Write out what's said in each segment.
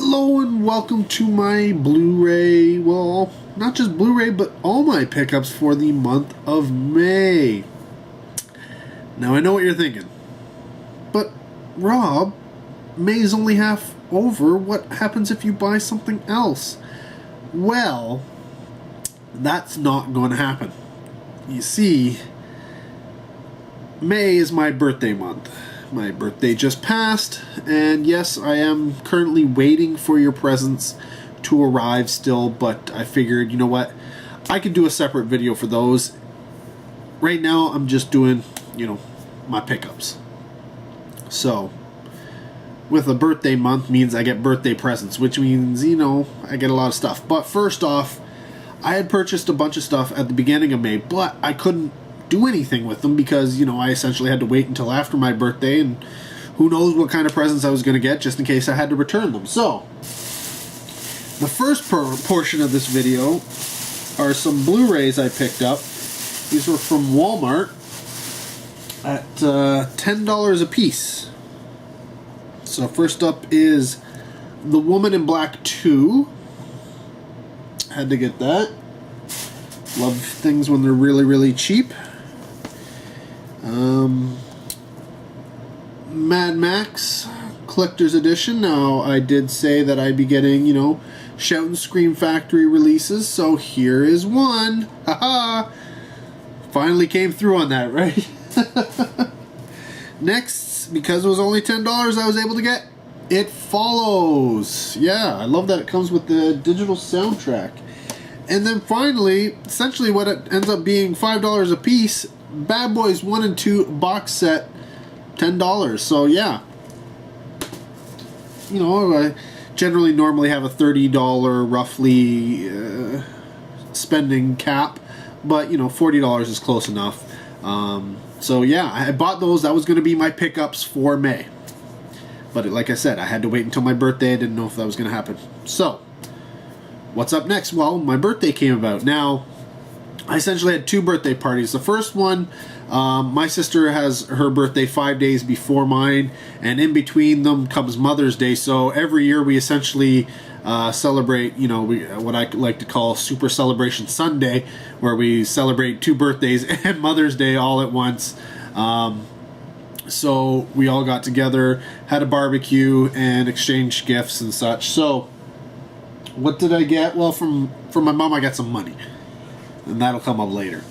Hello and welcome to my Blu-ray, well, not just Blu-ray, but all my pickups for the month of May. Now I know what you're thinking, but Rob, May is only half over. What happens if you buy something else? Well, that's not going to happen. You see, May is my birthday month. My birthday just passed, and yes, I am currently waiting for your presents to arrive still, but I figured, you know what, I could do a separate video for those. Right now, I'm just doing, my pickups. So, with a birthday month means I get birthday presents, which means, I get a lot of stuff. But first off, I had purchased a bunch of stuff at the beginning of May, but I couldn't do anything with them because, I essentially had to wait until after my birthday, and who knows what kind of presents I was going to get just in case I had to return them. So, the first portion of this video are some Blu-rays I picked up. These were from Wal-Mart at $10 a piece. So first up is The Woman in Black 2. Had to get that. Love things when they're really, really cheap. Mad Max Collector's Edition. Now, I did say that I'd be getting, Shout and Scream Factory releases, so here is one. Haha! Finally came through on that, right? Next, because it was only $10, I was able to get It Follows. Yeah, I love that it comes with the digital soundtrack. And then finally, essentially what it ends up being $5 a piece, Bad Boys 1 and 2 box set, $10. So yeah, I generally normally have a $30 roughly spending cap, but $40 is close enough. So yeah, I bought those. That was going to be my pickups for May. But like I said, I had to wait until my birthday. I didn't know if that was going to happen. So, what's up next? Well, my birthday came about. Now, I essentially had two birthday parties. The first one, my sister has her birthday 5 days before mine, and in between them comes Mother's Day. So every year we essentially celebrate, what I like to call Super Celebration Sunday, where we celebrate two birthdays and Mother's Day all at once. So we all got together, had a barbecue, and exchanged gifts and such. So what did I get? Well, from my mom, I got some money, and that'll come up later.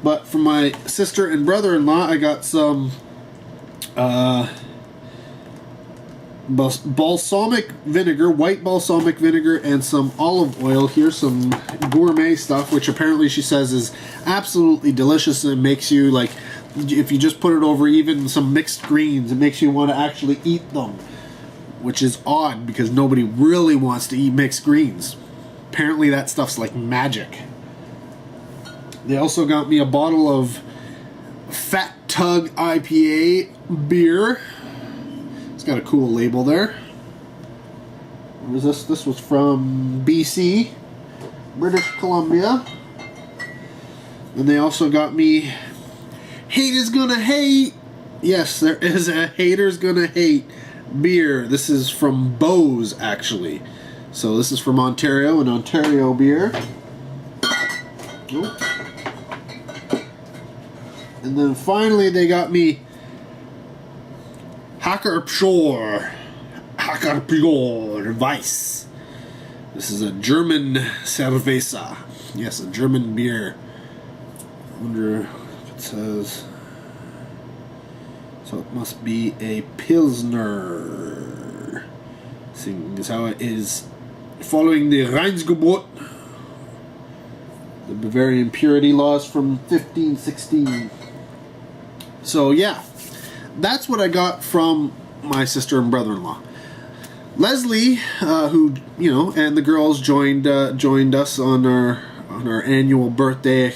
But from my sister and brother-in-law, I got some balsamic vinegar, white balsamic vinegar, and some olive oil. Here's some gourmet stuff, which apparently she says is absolutely delicious, and it makes you, like, if you just put it over even some mixed greens, it makes you want to actually eat them, which is odd because nobody really wants to eat mixed greens. Apparently that stuff's like magic. They also got me a bottle of Fat Tug IPA beer. It's got a cool label there. What was this? This was from BC, British Columbia. And they also got me Haters Gonna Hate. Yes, there is a Haters Gonna Hate beer. This is from Bose, actually. So this is from Ontario, an Ontario beer. Oops. And then finally they got me Hacker Pure Weiss. This is a German Cerveza. Yes, a German beer. I wonder if it says. So it must be a Pilsner. Seeing as how it is following the Reinheitsgebot, the Bavarian purity laws from 1516. So yeah, that's what I got from my sister and brother-in-law. Leslie, who and the girls joined us on our annual birthday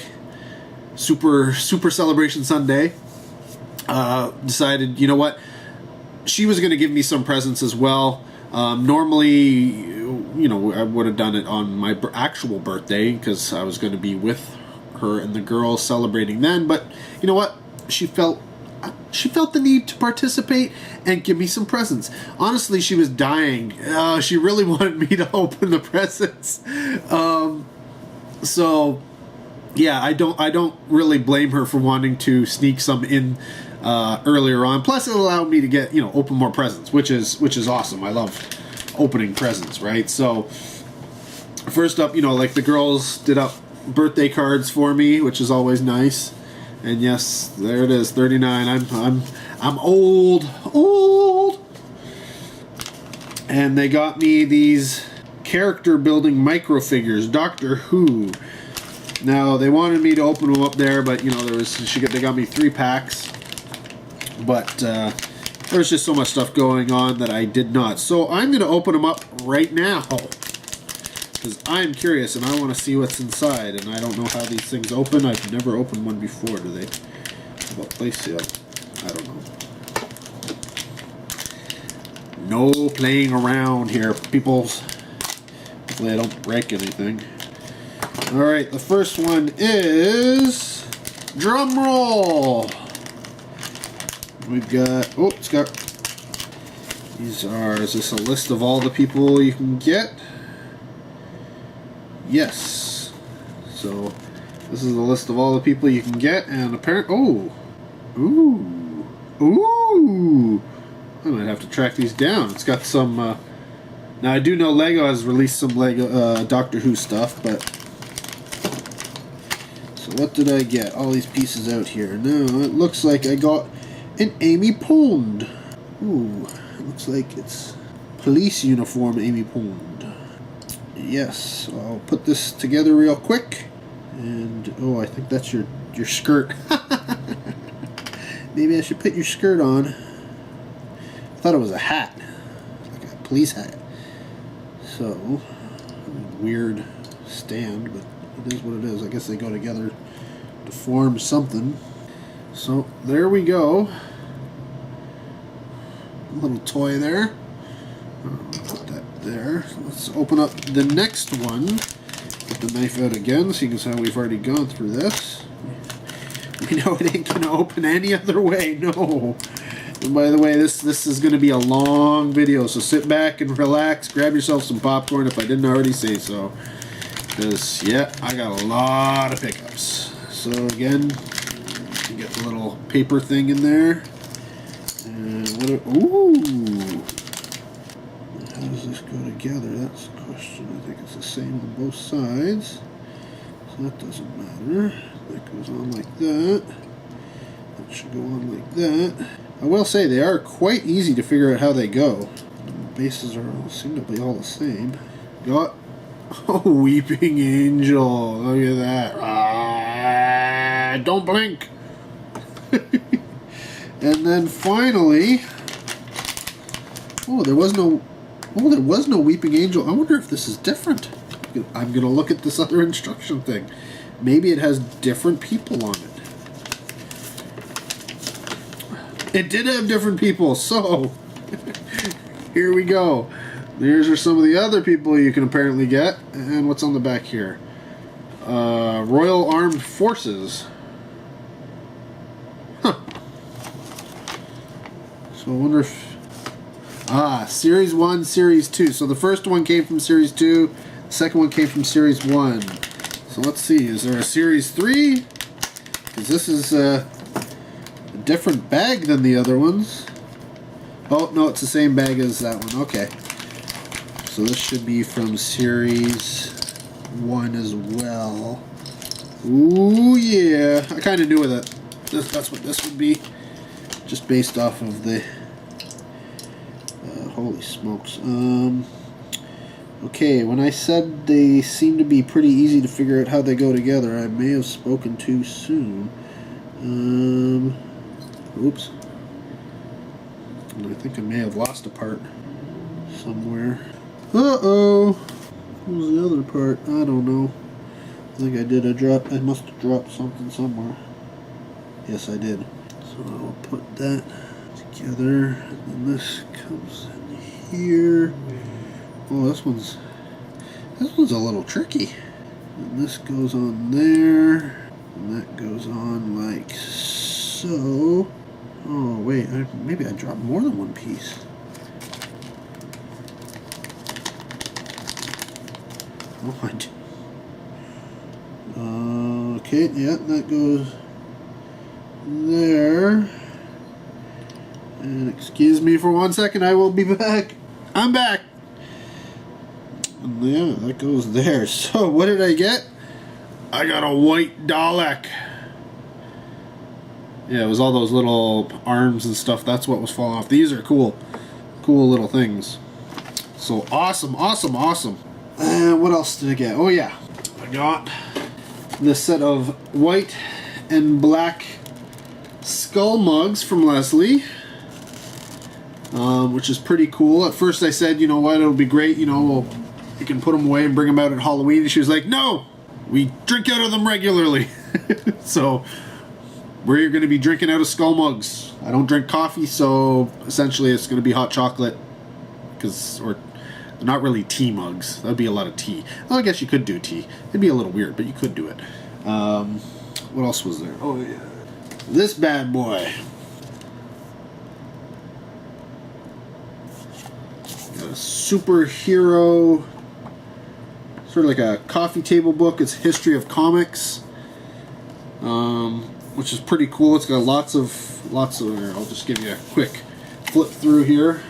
super celebration Sunday. Decided, she was going to give me some presents as well. Normally, I would have done it on my actual birthday because I was going to be with her and the girls celebrating then. But you know what? She felt she felt the need to participate and give me some presents. Honestly, she was dying. She really wanted me to open the presents. So yeah, I don't really blame her for wanting to sneak some in earlier on. Plus, it allowed me to get, you know, open more presents, which is awesome. I love opening presents, right? So first up, you know, like the girls did up birthday cards for me, which is always nice. And yes, there it is, 39. I'm old. And they got me these character building micro figures, Doctor Who. Now they wanted me to open them up there, but you know, they got me 3 packs. But there was just so much stuff going on that I did not. So I'm going to open them up right now, because I'm curious and I want to see what's inside. And I don't know how these things open. I've never opened one before. Do they? How about play seal? I don't know. No playing around here, peoples. Hopefully I don't break anything. Alright, the first one is... drum roll! We've got... oh, it's got... is this a list of all the people you can get? Yes. So, this is a list of all the people you can get, and apparently... oh! Ooh! I might have to track these down. It's got some... now, I do know Lego has released some Lego Doctor Who stuff, but... so what did I get? All these pieces out here. No, it looks like I got an Amy Pond. Ooh, it looks like it's police uniform Amy Pond. Yes, so I'll put this together real quick. And, oh, I think that's your skirt. Maybe I should put your skirt on. I thought it was a hat. Like a police hat. So, weird stand, but it is what it is. I guess they go together to form something. So, there we go. A little toy there. Put that there. So let's open up the next one. Get the knife out again, seeing as how we've already gone through this. We know it ain't going to open any other way, no. And by the way, this is going to be a long video, so sit back and relax. Grab yourself some popcorn if I didn't already say so. Because, yeah, I got a lot of pickups. So, again, you get the little paper thing in there. And ooh! How does this go together? That's the question. I think it's the same on both sides. So that doesn't matter. That goes on like that. That should go on like that. I will say they are quite easy to figure out how they go. The bases seem to be all the same. Got a weeping angel. Look at that. Ah, don't blink. And then finally, there was no weeping angel. I wonder if this is different. I'm gonna look at this other instruction thing. Maybe it has different people on it. It did have different people, so here we go. These are some of the other people you can apparently get. And what's on the back here? Royal Armed Forces. Huh. So I wonder if... Series 1, Series 2. So the first one came from Series 2. The second one came from Series 1. So let's see. Is there a Series 3? Because this is... a different bag than the other ones. Oh, no, it's the same bag as that one. Okay. So this should be from Series 1 as well. Ooh, yeah. I kind of knew that. That's what this would be. Just based off of the... holy smokes. Okay, when I said they seem to be pretty easy to figure out how they go together, I may have spoken too soon. Oops. And I think I may have lost a part somewhere. Uh-oh. What was the other part? I don't know. I think I did a drop. I must have dropped something somewhere. Yes, I did. So I'll put that together. And then this comes in here. Oh, this one's a little tricky. And this goes on there. And that goes on like so. wait, maybe I dropped more than one piece. Oh, okay, yeah, that goes there. And excuse me for 1 second, I will be back. I'm back. And yeah, that goes there. So, what did I get? I got a white Dalek. Yeah, it was all those little arms and stuff. That's what was falling off. These are cool. Cool little things. So, awesome, awesome, awesome. And what else did I get? Oh, yeah. I got this set of white and black skull mugs from Leslie. Which is pretty cool. At first I said, you know what, it'll be great, you know, you can put them away and bring them out at Halloween. And she was like, no, we drink out of them regularly. So we're going to be drinking out of skull mugs. I don't drink coffee, so essentially it's going to be hot chocolate. Or not really tea mugs. That would be a lot of tea. Well, I guess you could do tea. It'd be a little weird, but you could do it. What else was there? Oh, yeah. This bad boy. A superhero, sort of like a coffee table book. It's History of Comics, which is pretty cool. It's got lots of. I'll just give you a quick flip through here.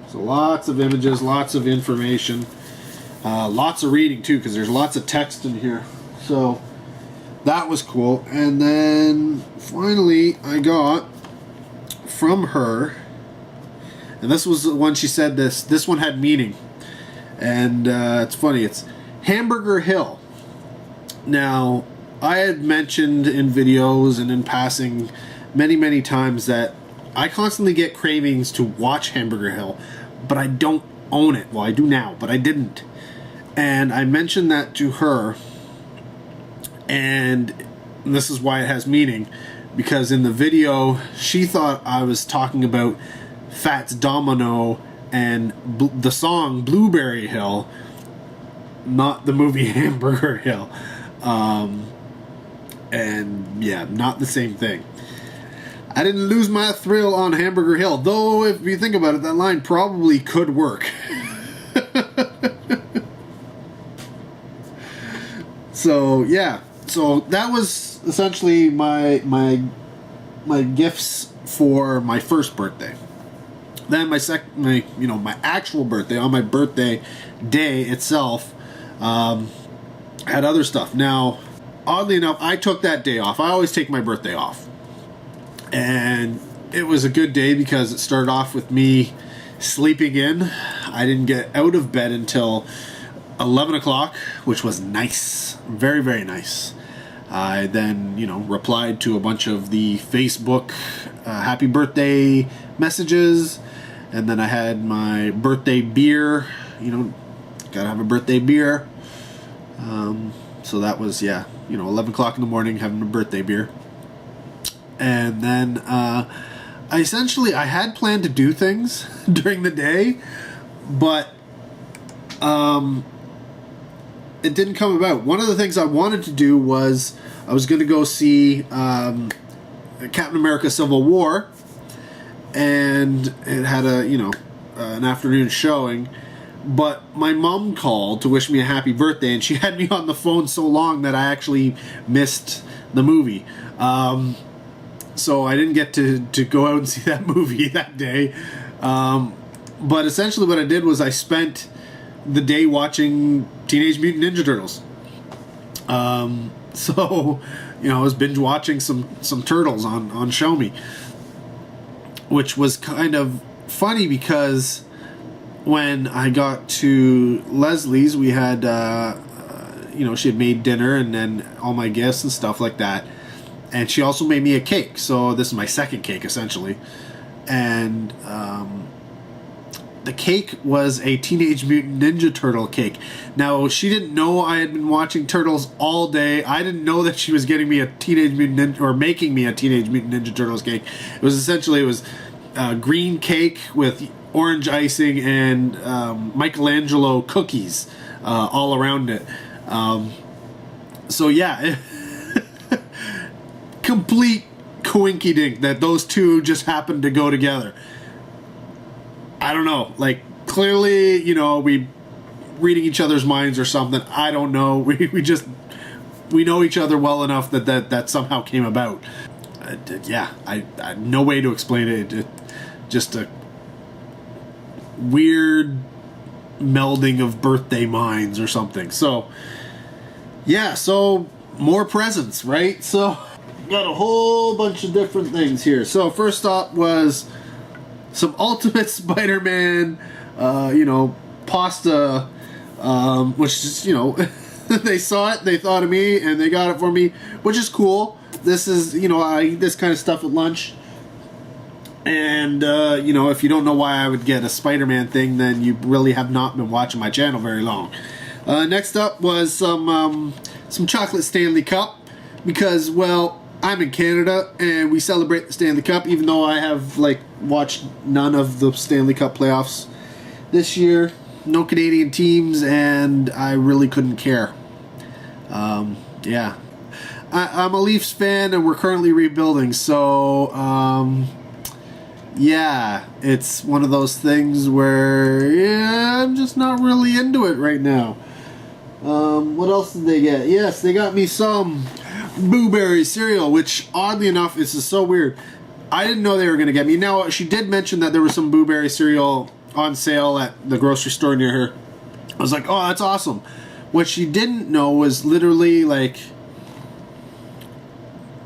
So lots of images, lots of information, lots of reading too, because there's lots of text in here. So that was cool. And then finally, I got from her. And this was the one she said this one had meaning. And it's funny, it's Hamburger Hill. Now, I had mentioned in videos and in passing many, many times that I constantly get cravings to watch Hamburger Hill, but I don't own it. Well, I do now, but I didn't. And I mentioned that to her, and this is why it has meaning, because in the video, she thought I was talking about Fats Domino and the song Blueberry Hill, not the movie Hamburger Hill. And yeah, not the same thing. I didn't lose my thrill on Hamburger Hill, though if you think about it, that line probably could work. So yeah, so that was essentially my gifts for my first birthday. Then my actual birthday, on my birthday day itself, had other stuff. Now, oddly enough, I took that day off. I always take my birthday off. And it was a good day because it started off with me sleeping in. I didn't get out of bed until 11 o'clock, which was nice. Very, very nice. I then, replied to a bunch of the Facebook happy birthday messages. And then I had my birthday beer. Gotta have a birthday beer. So that was, 11 o'clock in the morning having a birthday beer. And then I had planned to do things during the day, but it didn't come about. One of the things I wanted to do was I was going to go see Captain America Civil War, and it had an afternoon showing, but my mom called to wish me a happy birthday, and she had me on the phone so long that I actually missed the movie. So I didn't get to go out and see that movie that day. But essentially what I did was I spent the day watching Teenage Mutant Ninja Turtles. So, I was binge watching some Turtles on Show Me, which was kind of funny because when I got to Leslie's, we had, she had made dinner and then all my gifts and stuff like that. And she also made me a cake. So this is my second cake, essentially. And the cake was a Teenage Mutant Ninja Turtle cake. Now, she didn't know I had been watching Turtles all day. I didn't know that she was getting me a Teenage Mutant Ninja, or making me a Teenage Mutant Ninja Turtles cake. It was green cake with orange icing and Michelangelo cookies all around it. So yeah, complete coinkydink that those two just happened to go together. I don't know. Like, clearly, you know, we reading each other's minds or something. I don't know. We know each other well enough that somehow came about. Yeah, I no way to explain it. Just a weird melding of birthday minds or something. So, yeah, so more presents, right? So, got a whole bunch of different things here. So, first up was some Ultimate Spider-Man, you know, pasta, which is, you know, they saw it, they thought of me, and they got it for me, which is cool. This is, you know, I eat this kind of stuff at lunch. And, you know, if you don't know why I would get a Spider-Man thing, then you really have not been watching my channel very long. Next up was some chocolate Stanley Cup, because, well, I'm in Canada, and we celebrate the Stanley Cup, even though I have, like, watched none of the Stanley Cup playoffs this year. No Canadian teams, and I really couldn't care. Yeah. I'm a Leafs fan, and we're currently rebuilding, so, yeah, it's one of those things where, yeah, I'm just not really into it right now. What else did they get? Yes, they got me some blueberry cereal, which, oddly enough, is just so weird. I didn't know they were going to get me. Now, she did mention that there was some blueberry cereal on sale at the grocery store near her. I was like, oh, that's awesome. What she didn't know was literally, like,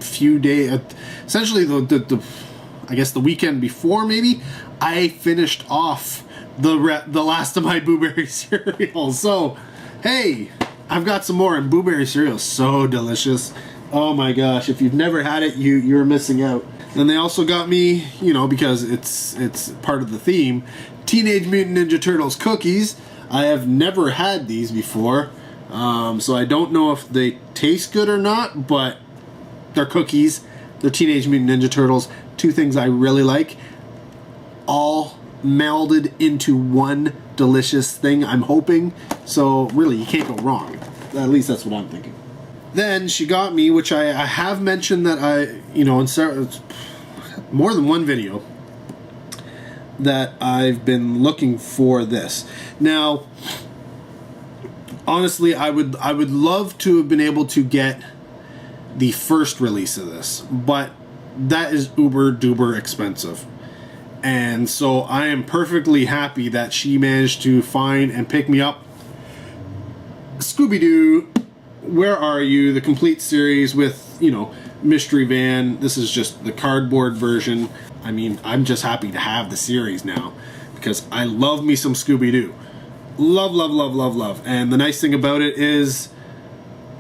few days, essentially the I guess the weekend before, maybe, I finished off the last of my blueberry cereal. So, hey, I've got some more, and blueberry cereal is so delicious. Oh my gosh, if you've never had it, you're missing out. And they also got me, you know, because it's part of the theme, Teenage Mutant Ninja Turtles cookies. I have never had these before, so I don't know if they taste good or not, but they're cookies. They're Teenage Mutant Ninja Turtles. Two things I really like, all melded into one delicious thing, I'm hoping. So really, you can't go wrong. At least that's what I'm thinking. Then she got me, which I have mentioned that I, you know, in more than one video, that I've been looking for this. Now, honestly, I would love to have been able to get the first release of this, but that is uber duper expensive. And so I am perfectly happy that she managed to find and pick me up Scooby-Doo, Where Are You? The complete series with, you know, Mystery Van. This is just the cardboard version. I mean, I'm just happy to have the series now, because I love me some Scooby-Doo. Love, love, love, love, love. And the nice thing about it is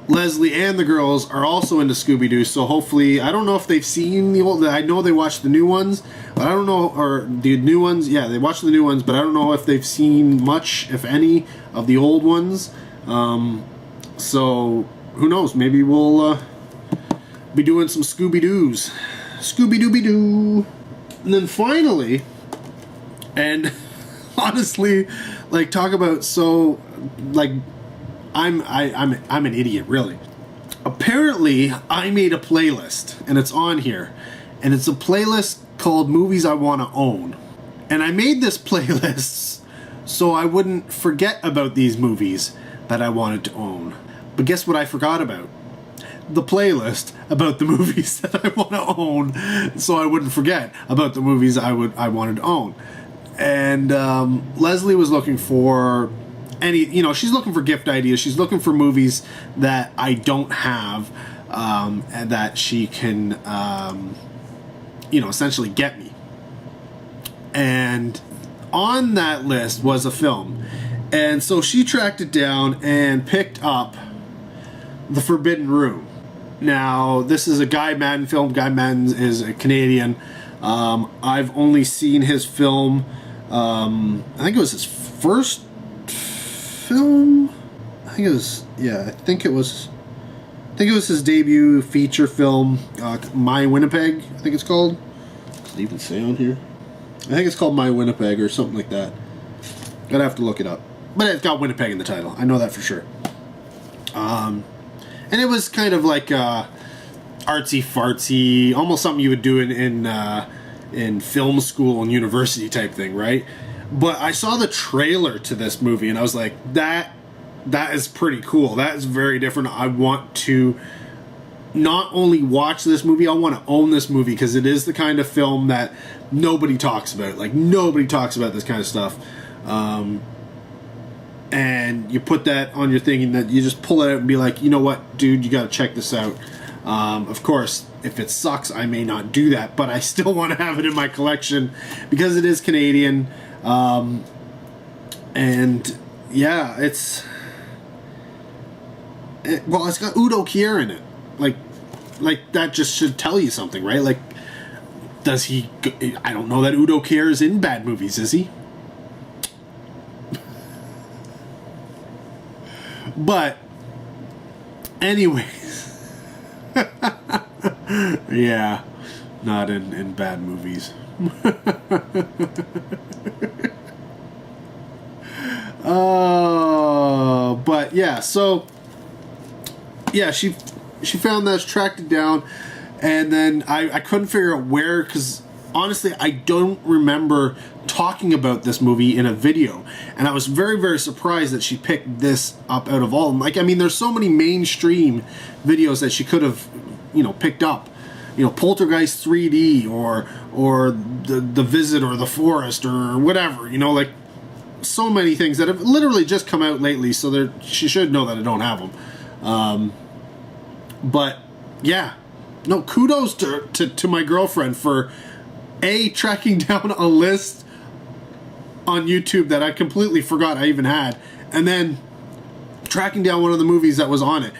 Leslie and the girls are also into Scooby-Doo, so hopefully, I don't know if they've seen the old, I know they watched the new ones, but I don't know, or the new ones, yeah, they watched the new ones, but I don't know if they've seen much, if any, of the old ones. So, who knows, maybe we'll be doing some Scooby-Doos. Scooby-Dooby-Doo. And then finally, and honestly, like, talk about so, like, I'm an idiot, really. Apparently, I made a playlist, and it's on here. And it's a playlist called Movies I Want to Own. And I made this playlist so I wouldn't forget about these movies that I wanted to own. But guess what I forgot about? The playlist about the movies that I want to own, so I wouldn't forget about the movies I wanted to own. And Leslie was looking for you know, she's looking for gift ideas. She's looking for movies that I don't have, and that she can, you know, essentially get me. And on that list was a film. And so she tracked it down and picked up The Forbidden Room. Now, this is a Guy Maddin film. Guy Maddin is a Canadian. I've only seen his film, I think it was his first film. I think it was his debut feature film, My Winnipeg, I think it's called. Does it even say on here? I think it's called My Winnipeg or something like that. I'd have to look it up. But it's got Winnipeg in the title. I know that for sure. And it was kind of like a artsy fartsy, almost something you would do in film school and university type thing, right? But I saw the trailer to this movie and I was like, that is pretty cool. That is very different. I want to not only watch this movie, I want to own this movie, because it is the kind of film that nobody talks about. Like, nobody talks about this kind of stuff. And you put that on your thing and that you just pull it out and be like, you know what, dude, you got to check this out. Of course, if it sucks, I may not do that, but I still want to have it in my collection because it is Canadian. And yeah, it's got Udo Kier in it. Like that just should tell you something, right? Like, I don't know that Udo Kier is in bad movies, is he? But anyways, yeah, not in bad movies. But yeah, so yeah, she found that, tracked it down, and then I couldn't figure out where, because honestly I don't remember talking about this movie in a video, and I was very, very surprised that she picked this up out of all of them. Like, I mean, there's so many mainstream videos that she could have, picked up, Poltergeist 3D or the Visit or The Forest or whatever, like so many things that have literally just come out lately, so she should know that I don't have them. But yeah, no, kudos to my girlfriend for tracking down a list on YouTube that I completely forgot I even had, and then tracking down one of the movies that was on it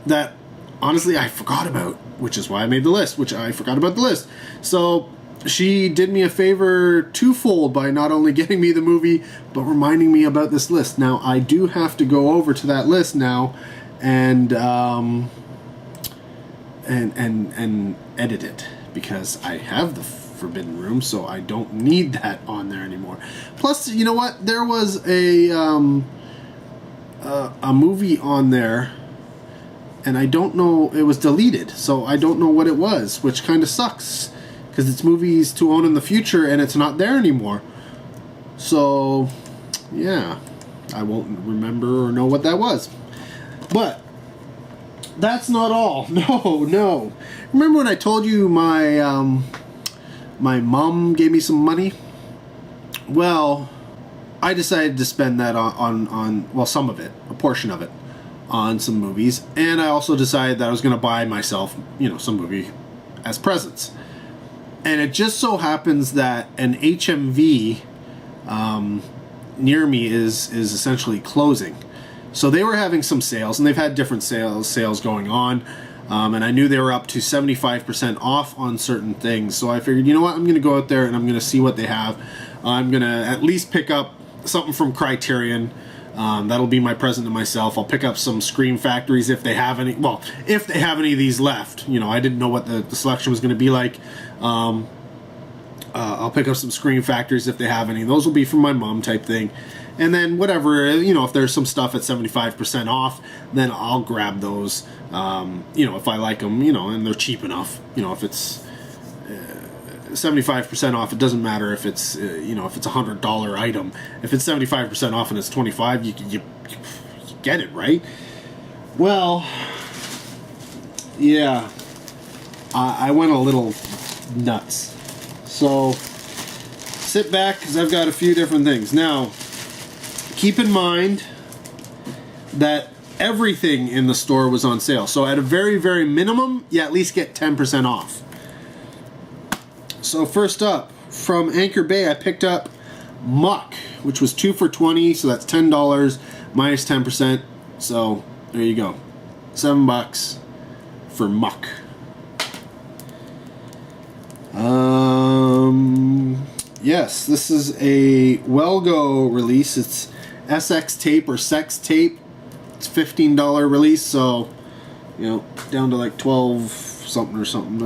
that honestly I forgot about, which is why I made the list, which I forgot about the list. So she did me a favor twofold by not only getting me the movie but reminding me about this list. Now I do have to go over to that list now and edit it, because I have the Forbidden Room, so I don't need that on there anymore. Plus, you know what? There was a movie on there, and I don't know, it was deleted, so I don't know what it was, which kind of sucks, because it's movies to own in the future, and it's not there anymore. So, yeah, I won't remember or know what that was. But that's not all. No. Remember when I told you my mom gave me some money? Well, I decided to spend that on some of it, a portion of it, on some movies. And I also decided that I was going to buy myself, some movie as presents. And it just so happens that an HMV near me is essentially closing. So they were having some sales, and they've had different sales going on. And I knew they were up to 75% off on certain things. So I figured, you know what, I'm going to go out there and I'm going to see what they have. I'm going to at least pick up something from Criterion. That'll be my present to myself. I'll pick up some Scream Factories if they have any. Well, if they have any of these left. I didn't know what the selection was going to be like. I'll pick up some Scream Factories if they have any. Those will be from my mom type thing. And then whatever, if there's some stuff at 75% off, then I'll grab those, if I like them, and they're cheap enough. If it's 75% off, it doesn't matter if it's, if it's $100 item. If it's 75% off and it's $25, you get it, right? Well, yeah, I went a little nuts. So sit back, because I've got a few different things. Now, keep in mind that everything in the store was on sale. So at a very, very minimum, you at least get 10% off. So first up, from Anchor Bay, I picked up Muck, which was 2 for $20, so that's $10 minus 10%. So there you go, $7 for Muck. Yes, this is a Well-Go release. It's SX tape or sex tape. It's $15 release, so down to like 12 something or something.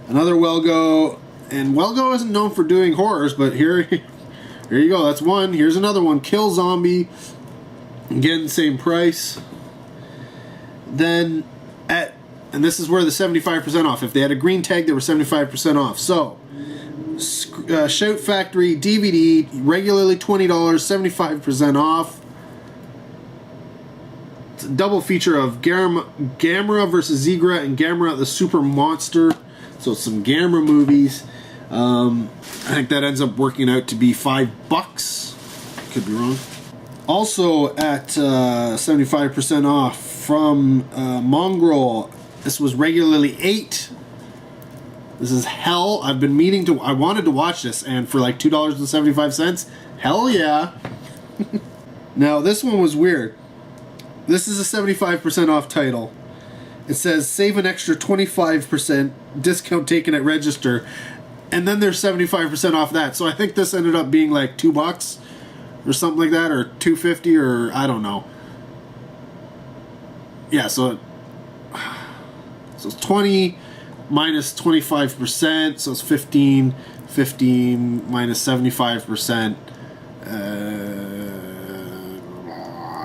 Another Well-Go, and Well-Go isn't known for doing horrors, but here you go. That's one. Here's another one, Kill Zombie. Again, same price. Then at And this is where the 75% off. If they had a green tag, they were 75% off. So, Shout Factory DVD, regularly $20, 75% off. It's a double feature of Gamera versus Zigra and Gamera the Super Monster. So it's some Gamera movies. I think that ends up working out to be $5. Could be wrong. Also at 75% off from Mongrel. This was regularly $8. This is hell. I wanted to watch this, and for like $2.75, hell yeah. Now, this one was weird. This is a 75% off title. It says, save an extra 25%, discount taken at register, and then there's 75% off that. So I think this ended up being like $2 or something like that, or $2.50, or I don't know. Yeah, so it's 20 minus 25%, so it's 15. 15 minus 75%.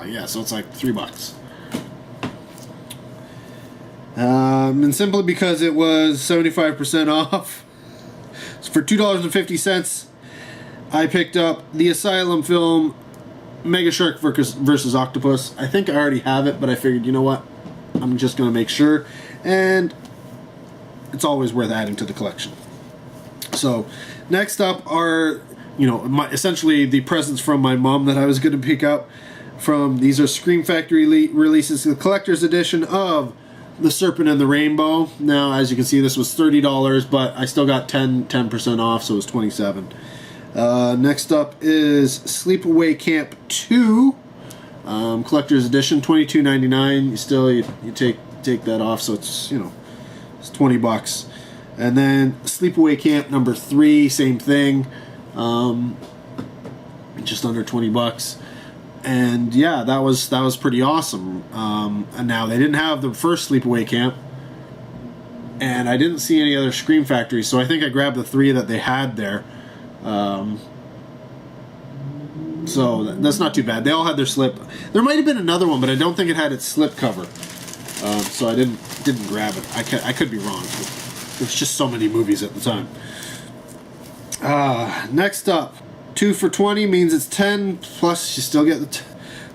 Yeah, so it's like $3. And simply because it was 75% off, so for $2.50, I picked up the Asylum film Mega Shark versus Octopus. I think I already have it, but I figured, you know what? I'm just going to make sure. And it's always worth adding to the collection. So, next up are, essentially the presents from my mom that I was going to pick up. These are Scream Factory releases, the collector's edition of The Serpent and the Rainbow. Now, as you can see, this was $30, but I still got 10% off, so it was $27. Next up is Sleepaway Camp 2, collector's edition, $22.99. You take that off, so it's it's $20. And then Sleepaway Camp number 3, same thing, just under $20. And yeah, that was pretty awesome. And now they didn't have the first Sleepaway Camp, and I didn't see any other Scream Factory, so I think I grabbed the 3 that they had there. So that's not too bad. They all had their slip. There might have been another one, but I don't think it had its slip cover. So I didn't grab it. I could be wrong. There's just so many movies at the time. Next up, 2 for $20 means it's 10 plus you still get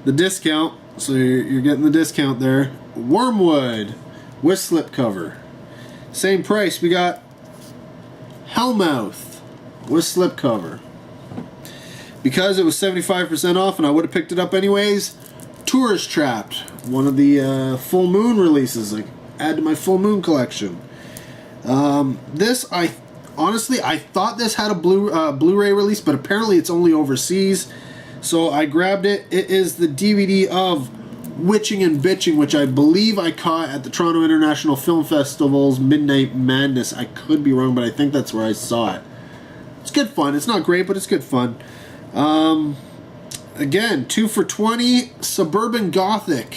the discount. So you're getting the discount there. Wormwood with slip cover. Same price. We got Hellmouth with slip cover. Because it was 75% off and I would have picked it up anyways, Tourist Trapped, one of the Full Moon releases. I add to my Full Moon collection. This, I thought this had a Blu-ray release, but apparently it's only overseas. So I grabbed it. It is the DVD of Witching and Bitching, which I believe I caught at the Toronto International Film Festival's Midnight Madness. I could be wrong, but I think that's where I saw it. It's good fun. It's not great, but it's good fun. Again, 2 for $20, Suburban Gothic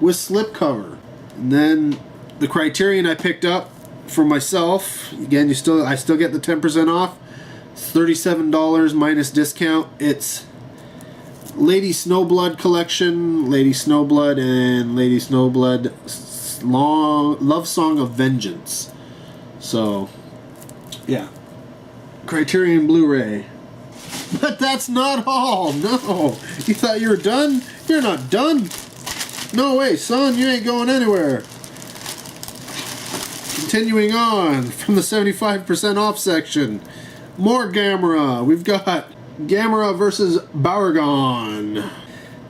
with slipcover. And then the Criterion I picked up for myself. Again, I still get the 10% off. It's $37 minus discount. It's Lady Snowblood collection, Lady Snowblood and Lady Snowblood Love Song of Vengeance. So, yeah. Criterion Blu-ray. But that's not all. No. You thought you were done? You're not done. No way, son. You ain't going anywhere. Continuing on from the 75% off section. More Gamera. We've got Gamera versus Baragon.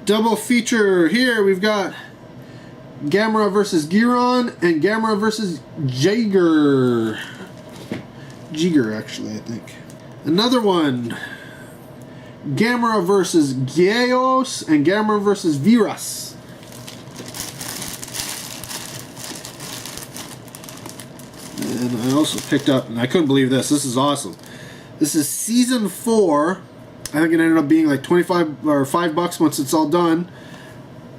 Double feature here. We've got Gamera versus Giron and Gamera versus Jaeger. Jiger, actually, I think. Another one. Gamera versus Gios and Gamera versus Virus. And I also picked up, and I couldn't believe this. This is awesome. This is season 4. I think it ended up being like $25 or $5 once it's all done.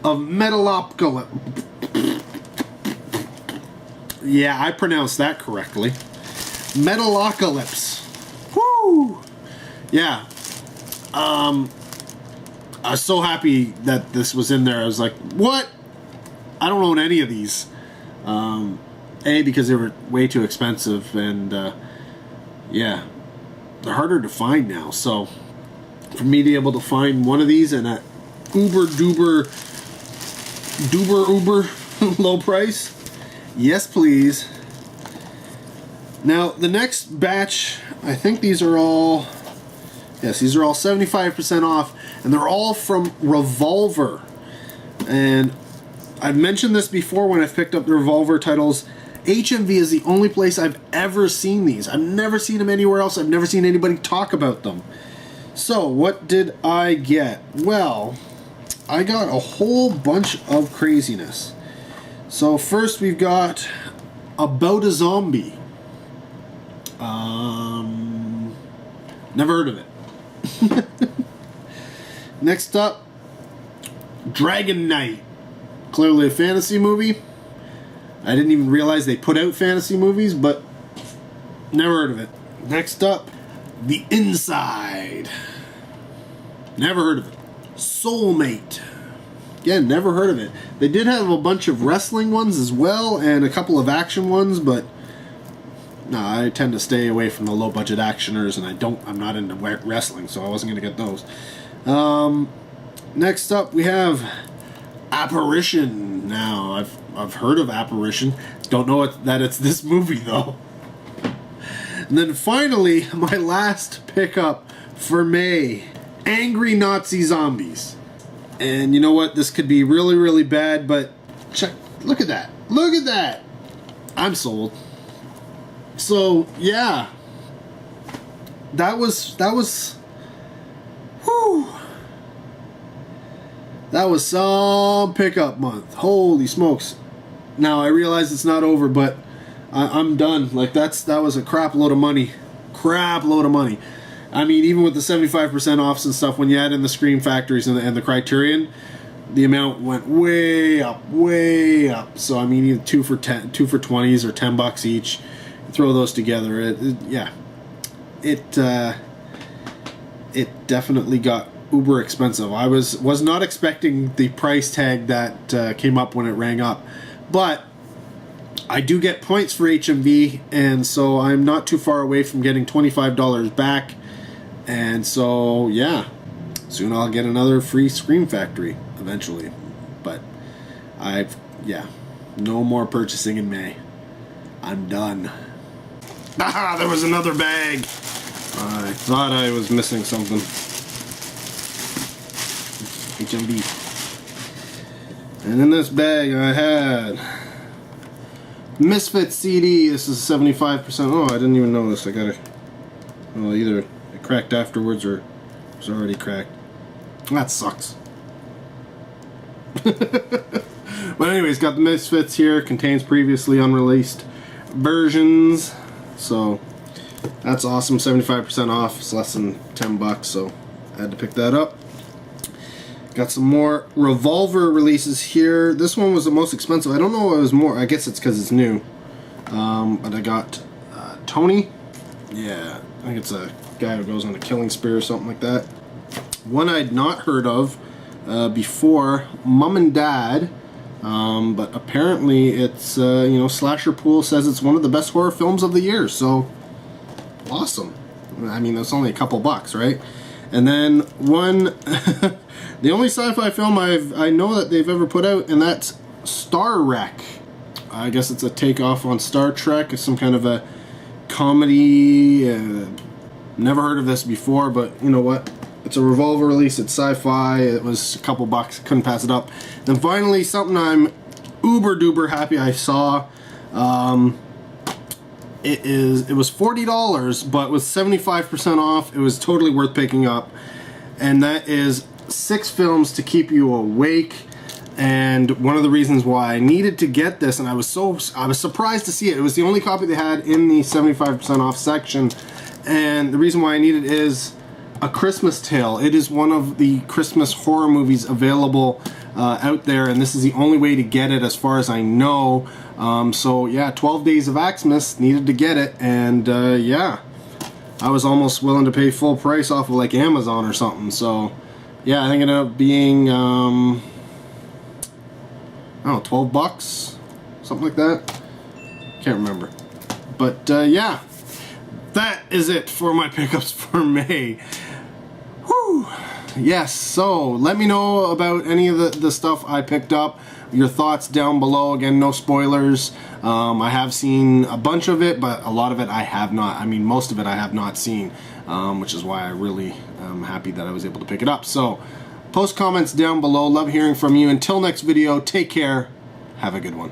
Of Metalocalypse. Yeah, I pronounced that correctly. Metalocalypse. Woo! Yeah. I was so happy that this was in there. I was like, what? I don't own any of these. A, because they were way too expensive, and yeah, they're harder to find now. So for me to be able to find one of these and at uber low price, yes please. Now the next batch, I think these are all, yes, these are all 75% off, and they're all from Revolver. And I've mentioned this before when I've picked up the Revolver titles. HMV is the only place I've ever seen these. I've never seen them anywhere else. I've never seen anybody talk about them. So what did I get? Well, I got a whole bunch of craziness. So first we've got About a Zombie. Never heard of it. Next up, Dragon Knight. Clearly a fantasy movie. I didn't even realize they put out fantasy movies, but never heard of it. Next up, The Inside. Never heard of it. Soulmate. Again, never heard of it. They did have a bunch of wrestling ones as well, and a couple of action ones, but no, I tend to stay away from the low budget actioners, and I'm not into wrestling, so I wasn't going to get those. Next up, we have Apparition. Now, I've heard of Apparition. Don't know that it's this movie, though. And then finally, my last pickup for May, Angry Nazi Zombies. And you know what? This could be really, really bad, but check. Look at that. Look at that. I'm sold. So, yeah. That was, whew. That was some pickup month. Holy smokes. Now, I realize it's not over, but I'm done. Like, that was a crap load of money. Crap load of money. I mean, even with the 75% offs and stuff, when you add in the Scream Factories and the Criterion, the amount went way up, way up. So, I mean, either 2 for 20s or $10 each. Throw those together. It definitely got uber expensive. I was not expecting the price tag that came up when it rang up, but I do get points for HMV, and so I'm not too far away from getting $25 back. And so yeah, soon I'll get another free Scream Factory eventually. But no more purchasing in May. I'm done. Ah, there was another bag. I thought I was missing something. HMV. And in this bag I had Misfits CD. This is 75%. Oh, I didn't even notice. I got it. Well, either it cracked afterwards or it was already cracked. That sucks. But anyways, got the Misfits here. Contains previously unreleased versions. So that's awesome. 75% off. It's less than $10, so I had to pick that up. Got some more Revolver releases here. This one was the most expensive. I don't know what it was more. I guess it's because it's new. But I got Tony. Yeah, I think it's a guy who goes on a killing spree or something like that. One I'd not heard of before, Mum and Dad. But apparently it's, Slasher Pool says it's one of the best horror films of the year. So, awesome. I mean, that's only a couple bucks, right? And then one, the only sci-fi film I know that they've ever put out, and that's Star Wreck. I guess it's a takeoff on Star Trek. It's some kind of a comedy. Never heard of this before, but you know what? It's a Revolver release. It's sci-fi. It was a couple bucks. Couldn't pass it up. Then finally, something I'm uber duper happy I saw. It was $40, but with 75% off, it was totally worth picking up. And that is 6 films to keep you awake. And one of the reasons why I needed to get this, and I was surprised to see it. It was the only copy they had in the 75% off section. And the reason why I need it is A Christmas Tale. It is one of the Christmas horror movies available out there, and this is the only way to get it as far as I know. So yeah, 12 Days of Xmas, needed to get it, and yeah, I was almost willing to pay full price off of like Amazon or something. So yeah, I think it ended up being I don't know, $12, something like that. Can't remember. But yeah, that is it for my pickups for May. Whew. Yes, so let me know about any of the stuff I picked up. Your thoughts down below. Again, no spoilers. I have seen a bunch of it, but a lot of it I have not. I mean, most of it I have not seen, which is why I really am happy that I was able to pick it up. So post comments down below. Love hearing from you. Until next video, take care. Have a good one.